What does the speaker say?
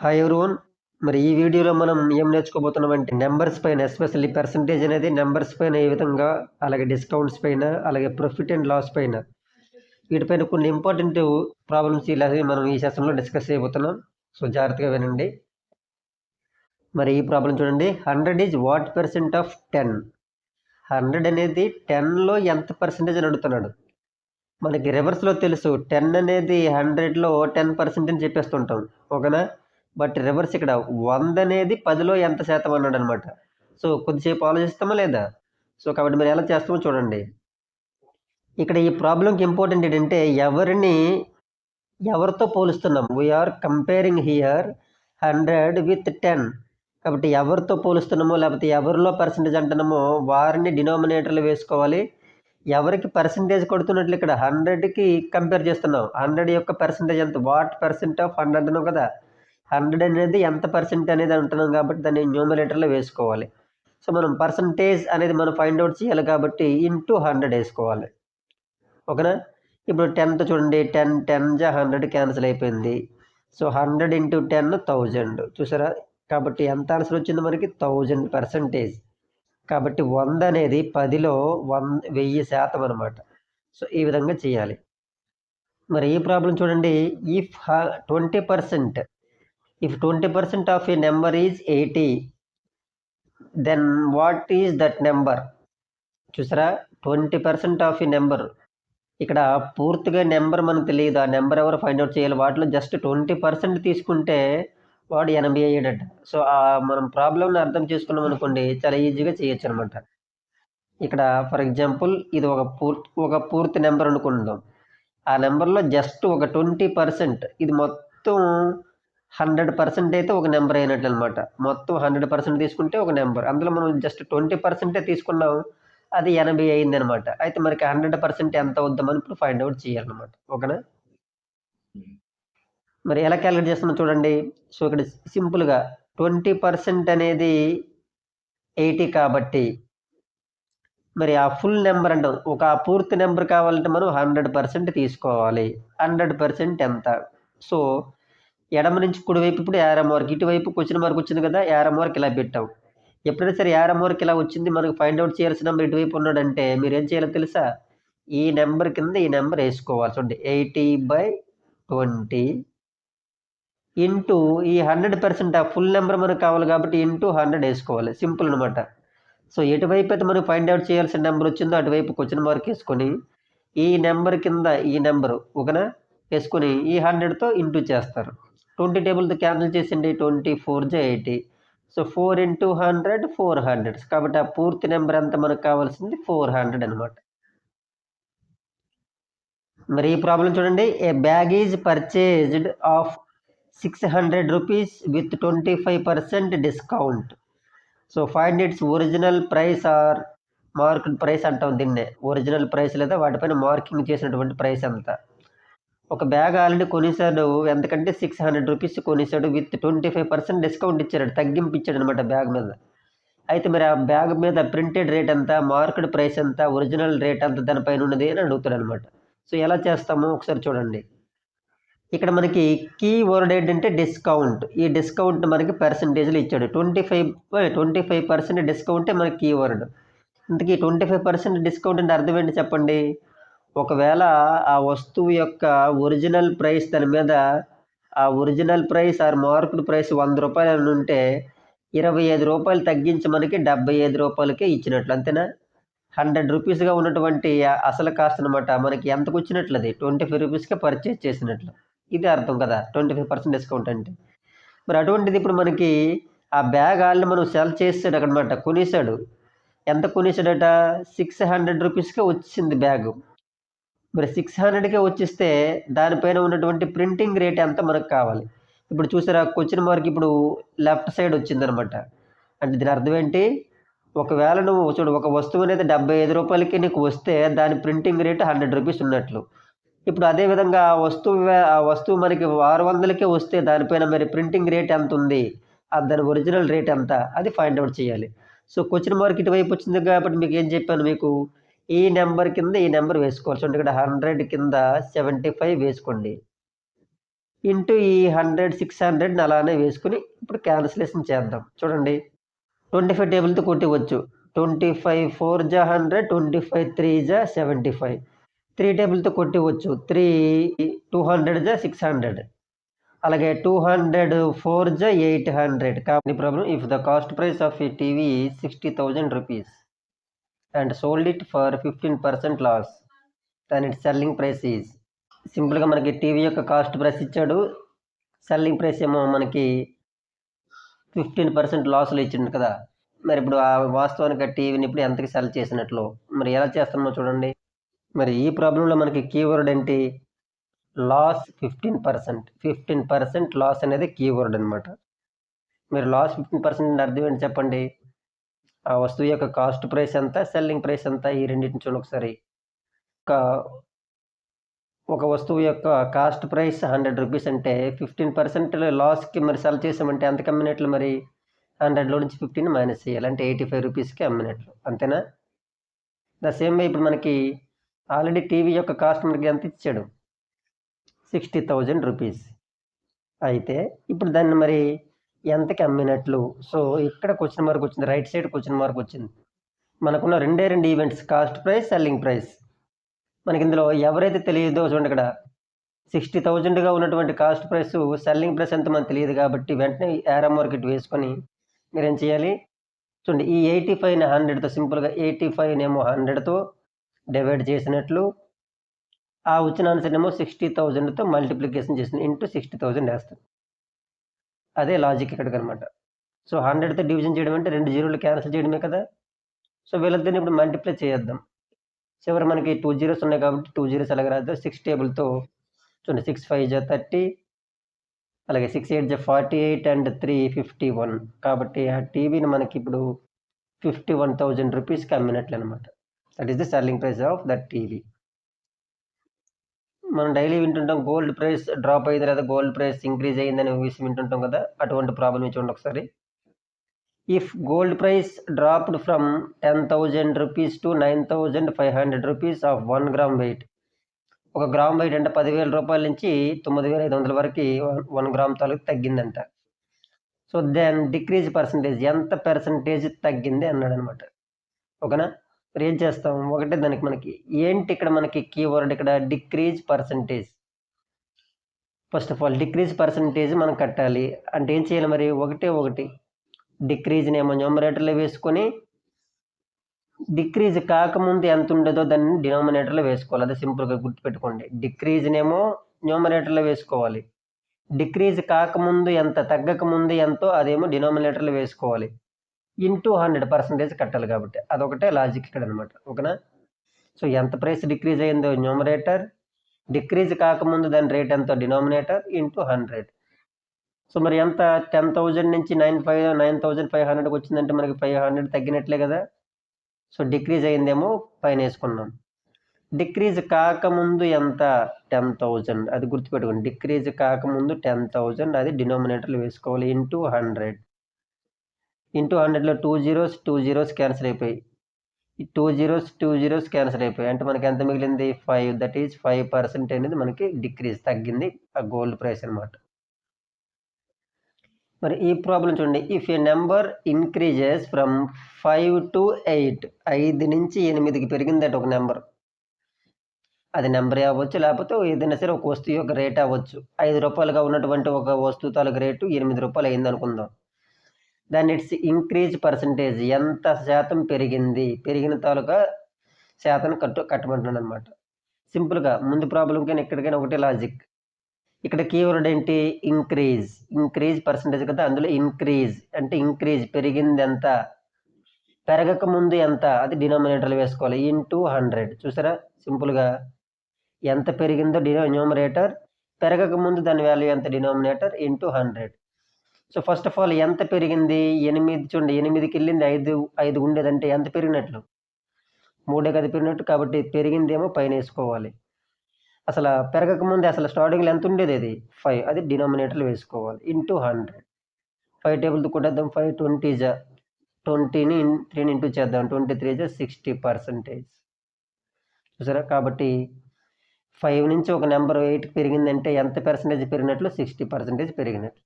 Hi everyone. మరి ఈ వీడియోలో మనం ఏం నేర్చుకోబోతున్నామంటే నెంబర్స్ పైన, ఎస్పెషల్లీ పర్సంటేజ్ అనేది నెంబర్స్ పైన ఏ విధంగా, అలాగే డిస్కౌంట్స్ పైన, అలాగే ప్రాఫిట్ అండ్ లాస్ పైన, వీటిపైన కొన్ని ఇంపార్టెంట్ ప్రాబ్లమ్స్ ఇలా మనం ఈ సెషన్లో డిస్కస్ చేయబోతున్నాం. సో జాగ్రత్తగా వినండి. మరి ఈ ప్రాబ్లం చూడండి. 100 ఈజ్ వాట్ పర్సెంట్ ఆఫ్ 10? 100 అనేది 10లో ఎంత పర్సెంటేజ్ అని అడుగుతున్నాడు. మనకి రివర్స్లో తెలుసు, 10 అనేది 100లో 10% అని చెప్పేస్తుంటాం, ఓకేనా? బట్ రివర్స్ ఇక్కడ 100 అనేది 10లో ఎంత శాతం అన్నాడు అనమాట. సో కొద్దిసేపు ఆలోచిస్తామా లేదా? సో కాబట్టి మీరు ఎలా చేస్తామో చూడండి. ఇక్కడ ఈ ప్రాబ్లంకి ఇంపార్టెంట్ ఏంటంటే ఎవరితో పోలుస్తున్నాం. We are comparing here 100 with 10. కాబట్టి ఎవరితో పోలుస్తున్నామో, లేకపోతే ఎవరిలో పర్సంటేజ్ అంటున్నామో వారిని డినామినేటర్లు వేసుకోవాలి. ఎవరికి పర్సంటేజ్ కొడుతున్నట్లు ఇక్కడ 100కి కంపేర్ చేస్తున్నాం. 100 యొక్క పర్సంటేజ్ ఎంత, వాట్ పర్సెంట్ ఆఫ్ 100 అంటున్నాం కదా. 100 అనేది ఎంత పర్సెంట్ అనేది అంటున్నాం కాబట్టి దాన్ని న్యూమరేటర్లో వేసుకోవాలి. సో మనం పర్సంటేజ్ అనేది మనం ఫైండ్ అవుట్ చేయాలి కాబట్టి ఇంటూ 100 వేసుకోవాలి, ఓకేనా? ఇప్పుడు 10తో చూడండి, 10 జా 100 క్యాన్సిల్ అయిపోయింది. సో 100 ఇంటూ 10 1000, చూసారా? కాబట్టి ఎంత ఆన్సర్ వచ్చింది మనకి? 1000%. కాబట్టి 100 అనేది 10లో 1000% అనమాట. సో ఈ విధంగా చేయాలి. మరి ఈ ప్రాబ్లం చూడండి. If 20% of a number is 80, then what is that number? చూసారా, 20% ఆఫ్ ఏ నెంబర్. ఇక్కడ పూర్తిగా నెంబర్ మనకు తెలియదు, ఆ నెంబర్ ఎవరు ఫైండ్ అవుట్ చేయాలి. వాటిలో జస్ట్ 20% తీసుకుంటే వాడు 80 అయ్యాడట. సో మనం ప్రాబ్లంని అర్థం చేసుకున్నాం అనుకోండి, చాలా ఈజీగా చేయొచ్చు అనమాట. ఇక్కడ ఫర్ ఎగ్జాంపుల్ ఇది ఒక పూర్తి నెంబర్ అనుకుందాం. ఆ నెంబర్లో జస్ట్ ఒక 20%, ఇది మొత్తం 100% అయితే ఒక నెంబర్ అయినట్లు అనమాట. మొత్తం 100% తీసుకుంటే ఒక నెంబర్, అందులో మనం జస్ట్ 20% తీసుకున్నాం, అది 80 అయింది అనమాట. అయితే మనకి 100% ఎంత అవుద్దామని ఇప్పుడు ఫైండ్ అవుట్ చేయాలన్నమాట, ఓకేనా? మరి ఎలా క్యాలిక్యులేట్ చేస్తున్నాం చూడండి. సో ఇక్కడ సింపుల్గా 20% అనేది 80 కాబట్టి మరి ఆ ఫుల్ నెంబర్ అంటాం, ఒక పూర్తి నెంబర్ కావాలంటే మనం 100% తీసుకోవాలి. 100% ఎంత? సో ఎడమ నుంచి కుడివైపు ఇప్పుడు యారో మార్క్, ఇటువైపు క్వశ్చన్ మార్క్ వచ్చింది కదా, యారో మార్క్ ఇలా పెట్టాం. ఎప్పుడైనా సరే యారో మార్క్ ఇలా వచ్చింది, మనకు ఫైండ్ అవుట్ చేయాల్సిన నెంబర్ ఇటువైపు ఉన్నాడంటే మీరు ఏం చేయాలో తెలుసా? ఈ నెంబర్ కింద ఈ నెంబర్ వేసుకోవాలి. చూడండి, 80/20 ఇంటూ ఈ 100%, ఆ ఫుల్ నెంబర్ మనకు కావాలి కాబట్టి ఇంటూ 100 వేసుకోవాలి. సింపుల్ అనమాట. సో ఎటువైపు అయితే మనం ఫైండ్ అవుట్ చేయాల్సిన నెంబర్ వచ్చిందో అటువైపు క్వశ్చన్ మార్క్ వేసుకొని ఈ నెంబర్ కింద ఈ నెంబరు ఓకేనా వేసుకొని ఈ 100తో ఇంటూ చేస్తారు. 20 టేబుల్తో క్యాన్సిల్ చేసిండి, 24/80. So 4 into 100 400. కాబట్టి ఆ పూర్తి నెంబర్ ఎంత మనకు కావాల్సింది? 400 అనమాట. మరి ఈ ప్రాబ్లం చూడండి. A bag is purchased of 600 rupees with 25% discount. So find its original price or marked price అంటాం దీన్నే. ఒరిజినల్ ప్రైస్ లేదా వాటిపైన మార్కింగ్ చేసినటువంటి ప్రైస్ ఎంత. ఒక బ్యాగ్ ఆల్రెడీ కొనేసాడు, ఎంతకంటే 600 రూపీస్ కొనేసాడు, విత్ 25% డిస్కౌంట్ ఇచ్చాడు, తగ్గింపు ఇచ్చాడు అనమాట బ్యాగ్ మీద. అయితే మరి ఆ బ్యాగ్ మీద ప్రింటెడ్ రేట్ ఎంత, మార్క్డ్ ప్రైస్ ఎంత, ఒరిజినల్ రేట్ ఎంత దానిపైన ఉన్నది అని అడుగుతాడు అనమాట. సో ఎలా చేస్తామో ఒకసారి చూడండి. ఇక్కడ మనకి కీ వర్డ్ ఏంటంటే డిస్కౌంట్. ఈ డిస్కౌంట్ మనకి పర్సంటేజ్లో ఇచ్చాడు. 25% డిస్కౌంటే మనకి కీ వర్డ్. ఇంతకీ 25% డిస్కౌంట్ అంటే అర్థం ఏంటి చెప్పండి? ఒకవేళ ఆ వస్తువు యొక్క ఒరిజినల్ ప్రైస్ దాని మీద ఆ original price or marked price 100 రూపాయలు అని ఉంటే 25 రూపాయలు తగ్గించి మనకి 75 రూపాయలకే ఇచ్చినట్లు, అంతేనా? 100 రూపీస్గా ఉన్నటువంటి అసలు కాస్ట్ అనమాట మనకి ఎంతకు వచ్చినట్లు? అది 25 రూపీస్కే పర్చేజ్ చేసినట్లు. ఇది అర్థం కదా 25% డిస్కౌంట్ అంటే. మరి అటువంటిది ఇప్పుడు మనకి ఆ బ్యాగ్ ఆల్రెడీ మనం సెల్ చేసాడు అనమాట, కొనేసాడు. ఎంత కొనేసాడట? 600 రూపీస్కే వచ్చింది బ్యాగు. మరి 600కే వచ్చిస్తే దానిపైన ఉన్నటువంటి ప్రింటింగ్ రేట్ ఎంత మనకు కావాలి? ఇప్పుడు చూసారా, క్వశ్చన్ మార్క్ ఇప్పుడు లెఫ్ట్ సైడ్ వచ్చిందనమాట. అంటే దీని అర్థం ఏంటి? ఒకవేళ నువ్వు చూడు, ఒక వస్తువు అనేది 75 రూపాయలకి నీకు వస్తే దాని ప్రింటింగ్ రేట్ 100 రూపీస్ ఉన్నట్లు. ఇప్పుడు అదేవిధంగా ఆ వస్తువు మనకి 600కే వస్తే దానిపైన మరి ప్రింటింగ్ రేట్ ఎంత ఉంది, దాని ఒరిజినల్ రేట్ ఎంత, అది ఫైండ్ అవుట్ చేయాలి. సో క్వశ్చన్ మార్క్ ఇటువైపు వచ్చింది కాబట్టి మీకు ఏం చెప్పాను, మీకు ఈ నెంబర్ కింద ఈ నెంబర్ వేసుకోవాలి. చూడండి, ఇక్కడ 100 కింద 75 వేసుకోండి. ఇంటూ ఈ 100 600 అలానే వేసుకుని ఇప్పుడు క్యాన్సిలేషన్ చేద్దాం. చూడండి 25 టేబుల్తో కొట్టివచ్చు. 25 4 జా 100, 25 3 జా 75. 3 టేబుల్తో కొట్టివచ్చు. 3 200 జా 600. అలాగే 200 4 జా 800. కాబట్టి problem, if the cost price of a TV is 60,000 rupees and sold it for 15% loss, దాని ఇట్ సెల్లింగ్ ప్రైస్ ఈజ్. సింపుల్గా మనకి టీవీ యొక్క కాస్ట్ ప్రైస్ ఇచ్చాడు, సెల్లింగ్ ప్రైస్ ఏమో మనకి 15% లాస్లో ఇచ్చిండు కదా. మరి ఇప్పుడు ఆ వాస్తవానికి ఆ టీవీని ఇప్పుడు ఎంతకి సెల్ చేసినట్లు, మరి ఎలా చేస్తున్నామో చూడండి. మరి ఈ ప్రాబ్లంలో మనకి కీవర్డ్ ఏంటి? లాస్ 15%. 15% లాస్ అనేది కీవర్డ్ అనమాట. మీరు లాస్ 15% అర్థం ఏంటి చెప్పండి? ఆ వస్తువు యొక్క కాస్ట్ ప్రైస్ ఎంత, సెల్లింగ్ ప్రైస్ ఎంత, ఈ రెండింటిని చూడండి ఒకసారి. ఒక వస్తువు యొక్క కాస్ట్ ప్రైస్ 100 రూపీస్ అంటే 15% లాస్కి మరి సెల్ చేసామంటే ఎంతకి అమ్మినట్లు? మరి 100లో నుంచి 15 మైనస్ చేయాలి, అంటే 85 రూపీస్కి అమ్మినట్లు, అంతేనా? ద సేమ్ వే ఇప్పుడు మనకి ఆల్రెడీ టీవీ యొక్క కాస్ట్ మనకి ఎంత ఇచ్చాడు? 60,000 రూపీస్. అయితే ఇప్పుడు దాన్ని మరి ఎంతకి అమ్మినట్లు? సో ఇక్కడ క్వశ్చన్ మార్క్ వచ్చింది, రైట్ సైడ్ క్వశ్చన్ మార్క్ వచ్చింది. మనకున్న రెండు events, cost price, selling price. మనకి ఇందులో ఎవరైతే తెలియదో చూడండి, ఇక్కడ 60,000గా ఉన్నటువంటి కాస్ట్ ప్రైస్, సెల్లింగ్ ప్రైస్ ఎంత మనకు తెలియదు కాబట్టి వెంటనే యారో మార్కెట్ వేసుకొని మీరు ఏం చేయాలి చూడండి. ఈ 85ని 100తో, సింపుల్గా 85నేమో 100తో డివైడ్ చేసినట్లు, ఆ వచ్చిన ఆన్సర్ ఏమో 60,000తో మల్టిప్లికేషన్ చేసిన ఇంటూ 60,000 వేస్తాం. అదే లాజిక్ ఇక్కడికి అనమాట. సో 100తో డివిజన్ చేయడం అంటే 2 జీరోలు క్యాన్సిల్ చేయడమే కదా. సో వీళ్ళిద్దరిని ఇప్పుడు మల్టిప్లై చేద్దాం. చివరి మనకి 2 జీరోస్ ఉన్నాయి కాబట్టి 2 జీరోస్ అలాగే రాదు. 6 టేబుల్తో చూడండి, 6 5 జా 30, అలాగే 6 8 జా 48 అండ్ 3 51. కాబట్టి ఆ టీవీని మనకి ఇప్పుడు 51,000 రూపీస్కి అమ్మినట్లు అనమాట. That is the selling price of that TV. మనం డైలీ వింటుంటాం గోల్డ్ ప్రైస్ డ్రాప్ అయింది లేదా గోల్డ్ ప్రైస్ ఇంక్రీజ్ అయిందని విషయం వింటుంటాం కదా. అటువంటి ప్రాబ్లం చూడండి ఒకసారి. If gold price dropped from 10,000 rupees to 9,500 rupees of 1 gram wait. 1 gram wait అంటే 10,000 రూపాయల నుంచి 9,500 వరకు 1 గ్రామ్ తాలూకు తగ్గిందంట. సో దెన్ డిక్రీజ్ పర్సంటేజ్, ఎంత పర్సంటేజ్ తగ్గింది అన్నాడు అనమాట. ఓకేనా? మరి ఏం చేస్తాం? ఒకటే దానికి మనకి ఏంటి ఇక్కడ మనకి కీవర్డ్ ఇక్కడ decrease percentage. First of all decrease percentage మనం కట్టాలి అంటే ఏం చేయాలి? మరి ఒకటి డిక్రీజ్నేమో న్యూమరేటర్లో వేసుకొని, డిక్రీజ్ కాకముందు ఎంత ఉండదో దాన్ని డినామినేటర్లో వేసుకోవాలి. అదే సింపుల్గా గుర్తుపెట్టుకోండి. డిక్రీజ్నేమో న్యూమరేటర్లో వేసుకోవాలి, డిక్రీజ్ కాకముందు ఎంత, తగ్గకముందు ఎంతో అదేమో డినామినేటర్లో వేసుకోవాలి. ఇంటూ 100% కట్టాలి కాబట్టి అదొకటే లాజిక్ ఇక్కడ అనమాట. ఓకేనా? సో ఎంత ప్రైస్ డిక్రీజ్ అయిందో న్యూమరేటర్, డిక్రీజ్ కాకముందు దాని రేట్ ఎంతో డినామినేటర్, ఇంటూ 100. సో మరి ఎంత? 10,000 నుంచి 9,500కి వచ్చిందంటే మనకి 500 తగ్గినట్లే కదా. సో డిక్రీజ్ అయిందేమో పైన వేసుకున్నాం. డిక్రీజ్ కాకముందు ఎంత? 10,000. అది గుర్తుపెట్టుకోండి. డిక్రీజ్ కాకముందు 10,000 అది డినామినేటర్లు వేసుకోవాలి, ఇంటూ 100. ఇంటూ 100లో 2 జీరోస్ క్యాన్సిల్ అయిపోయి, 2 జీరోస్ క్యాన్సిల్ అయిపోయి, అంటే మనకి ఎంత మిగిలింది? 5. దట్ ఈజ్ 5% అనేది మనకి డిక్రీజ్ తగ్గింది ఆ గోల్డ్ ప్రైస్ అనమాట. మరి ఈ ప్రాబ్లం చూడండి. If A number increases from 5 to 8, 5 నుంచి 8కి పెరిగిందట ఒక నెంబర్. అది నెంబరే అవ్వచ్చు, లేకపోతే ఏదైనా సరే ఒక వస్తువు యొక్క రేట్ అవ్వచ్చు. 5 రూపాయలుగా ఉన్నటువంటి ఒక వస్తువు తాలూకు రేటు 8 రూపాయలు అయింది అనుకుందాం. దాన్ని ఇట్స్ ఇంక్రీజ్ పర్సంటేజ్, ఎంత శాతం పెరిగింది, పెరిగిన తాలూకా శాతం కట్టమంటున్నాడు అనమాట. సింపుల్గా ముందు ప్రాబ్లంకైనా ఎక్కడికైనా ఒకటే లాజిక్. ఇక్కడ కీవర్డ్ ఏంటి? ఇంక్రీజ్ పర్సంటేజ్ కదా, అందులో ఇంక్రీజ్ అంటే ఇంక్రీజ్ పెరిగింది ఎంత, పెరగక ముందు ఎంత, అది డినామినేటర్లో వేసుకోవాలి, ఇంటూ 100. చూసారా సింపుల్గా ఎంత పెరిగిందో న్యూమరేటర్, పెరగక ముందు దాని వాల్యూ ఎంత denominator, into 100. So first of all ఎంత పెరిగింది? 8. చూడండి 8కి వెళ్ళింది 5 ఉండేదంటే ఎంత పెరిగినట్లు? 3 కదా పెరిగినట్టు, కాబట్టి పెరిగిందేమో పైన వేసుకోవాలి. అసలు పెరగక ముందు అసలు స్టార్టింగ్లో ఎంత ఉండేది? అది 5, అది డినామినేటర్లో వేసుకోవాలి, ఇంటూ 100. 5 టేబుల్తో కొట్టేద్దాం. 5 20 జా 20ని 3 ఇంటూ చేద్దాం, 23 జా 60%. చూసారా? కాబట్టి 5 నుంచి ఒక నెంబర్ 8కి పెరిగిందంటే ఎంత పర్సెంటేజ్ పెరిగినట్లు? 60% పెరిగినట్లు.